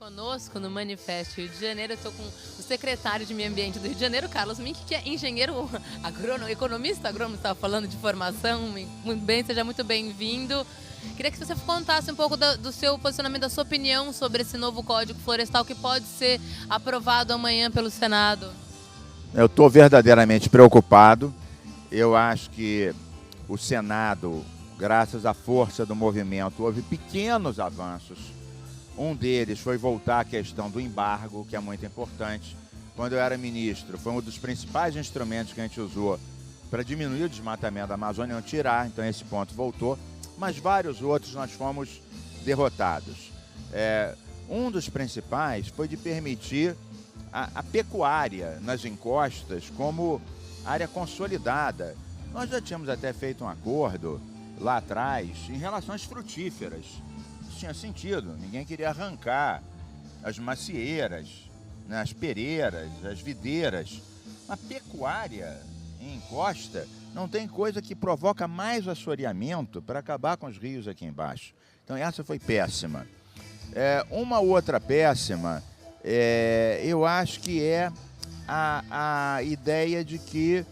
Conosco no Manifest Rio de Janeiro, eu estou com o secretário de Meio Ambiente do Rio de Janeiro, Carlos Mink, que é engenheiro agrônomo, economista agrônomo, estava falando de formação. Muito bem, seja muito bem-vindo. Queria que você contasse um pouco do seu posicionamento, da sua opinião sobre esse novo Código Florestal que pode ser aprovado amanhã pelo Senado. Eu estou verdadeiramente preocupado. Eu acho que o Senado, graças à força do movimento, houve pequenos avanços. Um deles foi voltar à questão do embargo, que é muito importante. Quando eu era ministro, foi um dos principais instrumentos que a gente usou para diminuir o desmatamento da Amazônia, não tirar, então esse ponto voltou. Mas vários outros nós fomos derrotados. Um dos principais foi de permitir a pecuária nas encostas como área consolidada. Nós já tínhamos até feito um acordo lá atrás em relação às frutíferas. Tinha sentido, ninguém queria arrancar as macieiras, né, as pereiras, as videiras. A pecuária em encosta não tem coisa que provoca mais assoreamento para acabar com os rios aqui embaixo. Então essa foi péssima. Uma outra péssima, eu acho que é a ideia de que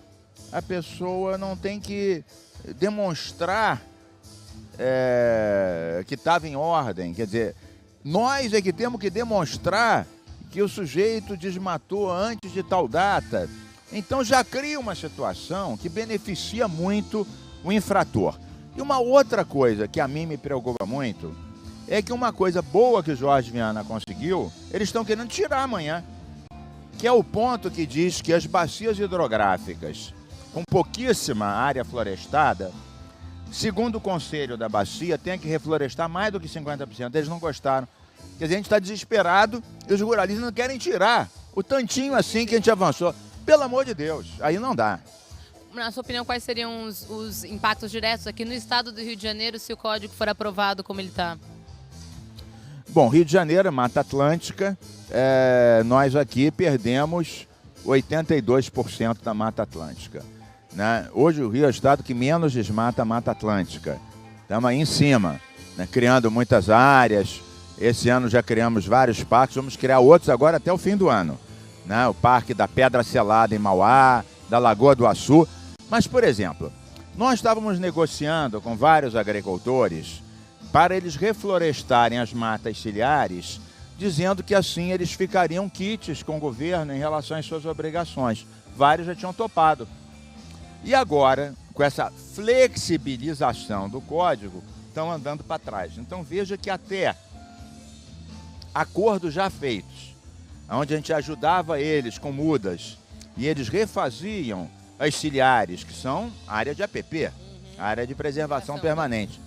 a pessoa não tem que demonstrar que estava em ordem. Quer dizer, nós é que temos que demonstrar que o sujeito desmatou antes de tal data. Então já cria uma situação que beneficia muito o infrator. E uma outra coisa que a mim me preocupa muito é que uma coisa boa que o Jorge Viana conseguiu, eles estão querendo tirar amanhã, que é o ponto que diz que as bacias hidrográficas com pouquíssima área florestada, segundo o conselho da bacia, tem que reflorestar mais do que 50%. Eles não gostaram. Quer dizer, a gente está desesperado e os ruralistas não querem tirar o tantinho assim que a gente avançou. Pelo amor de Deus, aí não dá. Na sua opinião, quais seriam os impactos diretos aqui no estado do Rio de Janeiro se o código for aprovado como ele está? Bom, Rio de Janeiro, Mata Atlântica, nós aqui perdemos 82% da Mata Atlântica. Né? Hoje o Rio é o estado que menos desmata a Mata Atlântica. Estamos aí em cima, né? Criando muitas áreas. Esse ano já criamos vários parques, vamos criar outros agora até o fim do ano. Né? O Parque da Pedra Selada em Mauá, da Lagoa do Açu. Mas, por exemplo, nós estávamos negociando com vários agricultores para eles reflorestarem as matas ciliares, dizendo que assim eles ficariam quites com o governo em relação às suas obrigações. Vários já tinham topado. E agora, com essa flexibilização do código, estão andando para trás. Então veja que até acordos já feitos, onde a gente ajudava eles com mudas e eles refaziam as ciliares, que são área de APP, área de preservação permanente,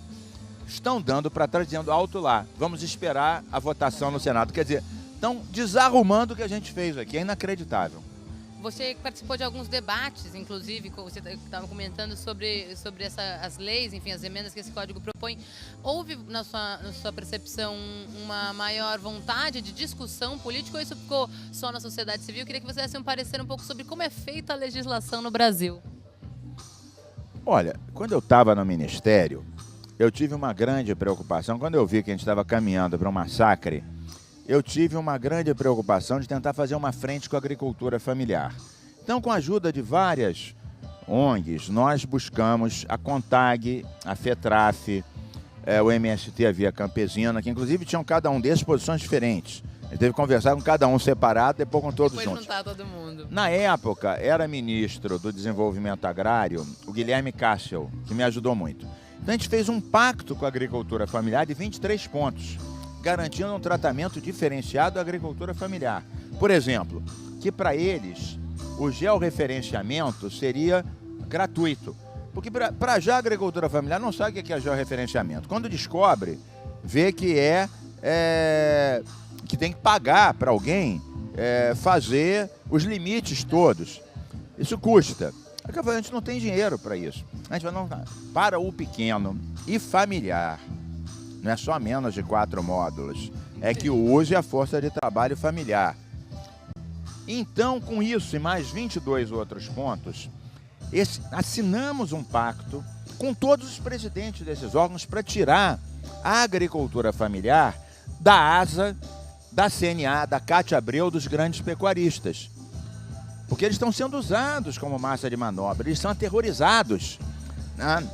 estão dando para trás, dizendo alto lá, vamos esperar a votação no Senado. Quer dizer, estão desarrumando o que a gente fez aqui, é inacreditável. Você participou de alguns debates, inclusive, você estava comentando sobre as leis, enfim, as emendas que esse código propõe. Houve, na sua percepção, uma maior vontade de discussão política ou isso ficou só na sociedade civil? Eu queria que você desse um parecer um pouco sobre como é feita a legislação no Brasil. Olha, quando eu estava no Ministério, eu tive uma grande preocupação. Quando eu vi que a gente estava caminhando para um massacre, eu tive uma grande preocupação de tentar fazer uma frente com a agricultura familiar. Então, com a ajuda de várias ONGs, nós buscamos a CONTAG, a FETRAF, o MST, a Via Campesina, que inclusive tinham cada um desses posições diferentes. A gente teve que conversar com cada um separado, depois com todos juntos. Juntar todo mundo. Na época, era ministro do Desenvolvimento Agrário, o Guilherme Cássio, que me ajudou muito. Então, a gente fez um pacto com a agricultura familiar de 23 pontos. Garantindo um tratamento diferenciado à agricultura familiar. Por exemplo, que para eles o georreferenciamento seria gratuito. Porque para já a agricultura familiar não sabe o que é georreferenciamento. Quando descobre, vê que que tem que pagar para alguém fazer os limites todos. Isso custa. A gente não tem dinheiro para isso. A gente vai não, para o pequeno e familiar. Não é só menos de 4 módulos, é que o uso e a força de trabalho familiar. Então, com isso e mais 22 outros pontos, assinamos um pacto com todos os presidentes desses órgãos para tirar a agricultura familiar da asa da CNA, da Cátia Abreu, dos grandes pecuaristas. Porque eles estão sendo usados como massa de manobra, eles são aterrorizados, né?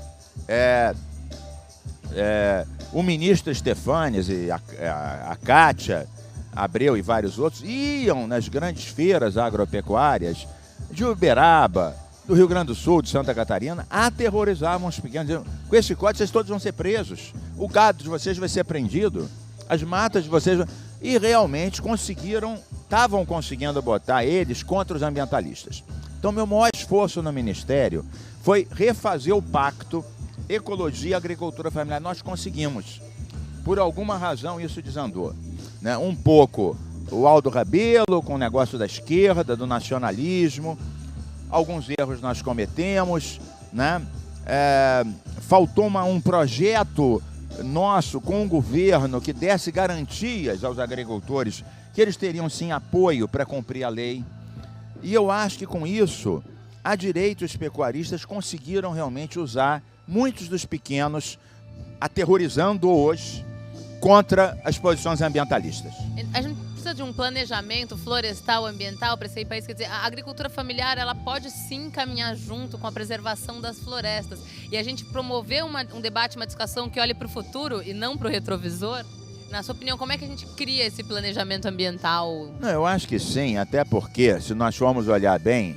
O ministro Stefanes e a Cátia Abreu e vários outros iam nas grandes feiras agropecuárias de Uberaba, do Rio Grande do Sul, de Santa Catarina, aterrorizavam os pequenos, dizendo, com esse código vocês todos vão ser presos, o gado de vocês vai ser apreendido, as matas de vocês... E realmente estavam conseguindo botar eles contra os ambientalistas. Então, meu maior esforço no Ministério foi refazer o pacto Ecologia e Agricultura Familiar. Nós conseguimos. Por alguma razão, isso desandou, né? Um pouco o Aldo Rebelo, com o negócio da esquerda, do nacionalismo. Alguns erros nós cometemos, né? Faltou um projeto nosso com o governo que desse garantias aos agricultores que eles teriam sim apoio para cumprir a lei. E eu acho que com isso a direita e os pecuaristas conseguiram realmente usar muitos dos pequenos, aterrorizando-os contra as posições ambientalistas. A gente precisa de um planejamento florestal, ambiental para esse país. Quer dizer, a agricultura familiar ela pode sim caminhar junto com a preservação das florestas. E a gente promover um debate, uma discussão que olhe para o futuro e não para o retrovisor. Na sua opinião, como é que a gente cria esse planejamento ambiental? Não, eu acho que sim, até porque, se nós formos olhar bem,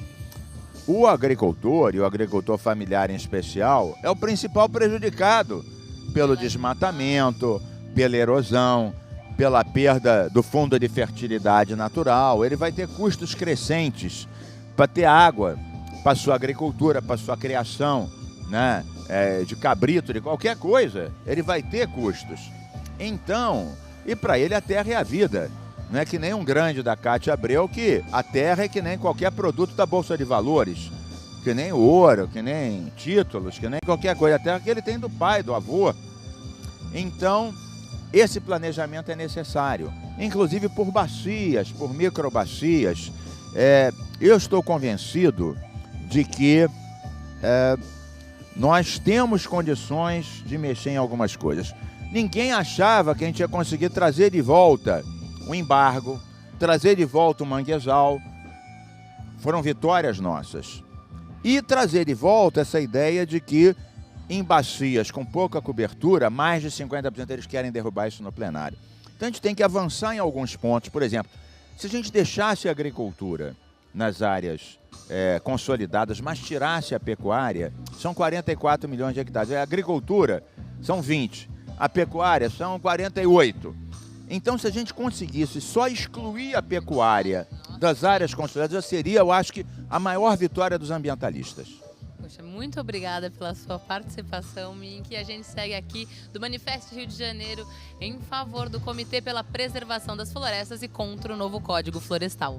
o agricultor, e o agricultor familiar em especial, é o principal prejudicado pelo desmatamento, pela erosão, pela perda do fundo de fertilidade natural. Ele vai ter custos crescentes para ter água para sua agricultura, para sua criação, né? De cabrito, de qualquer coisa, ele vai ter custos. Então, e para ele a terra é a vida. Não é que nem um grande da Cátia Abreu, que a terra é que nem qualquer produto da Bolsa de Valores, que nem ouro, que nem títulos, que nem qualquer coisa. A terra que ele tem do pai, do avô. Então, esse planejamento é necessário, inclusive por bacias, por microbacias. Eu estou convencido de que nós temos condições de mexer em algumas coisas. Ninguém achava que a gente ia conseguir trazer de volta o embargo, trazer de volta o manguezal. Foram vitórias nossas. E trazer de volta essa ideia de que em bacias com pouca cobertura, mais de 50% eles querem derrubar isso no plenário. Então a gente tem que avançar em alguns pontos. Por exemplo, se a gente deixasse a agricultura nas áreas consolidadas, mas tirasse a pecuária, são 44 milhões de hectares. A agricultura são 20, a pecuária são 48. Então, se a gente conseguisse só excluir a pecuária das áreas consolidadas, já seria, eu acho que, a maior vitória dos ambientalistas. Poxa, muito obrigada pela sua participação, Mink. A gente segue aqui do Manifesto Rio de Janeiro em favor do Comitê pela Preservação das Florestas e contra o novo Código Florestal.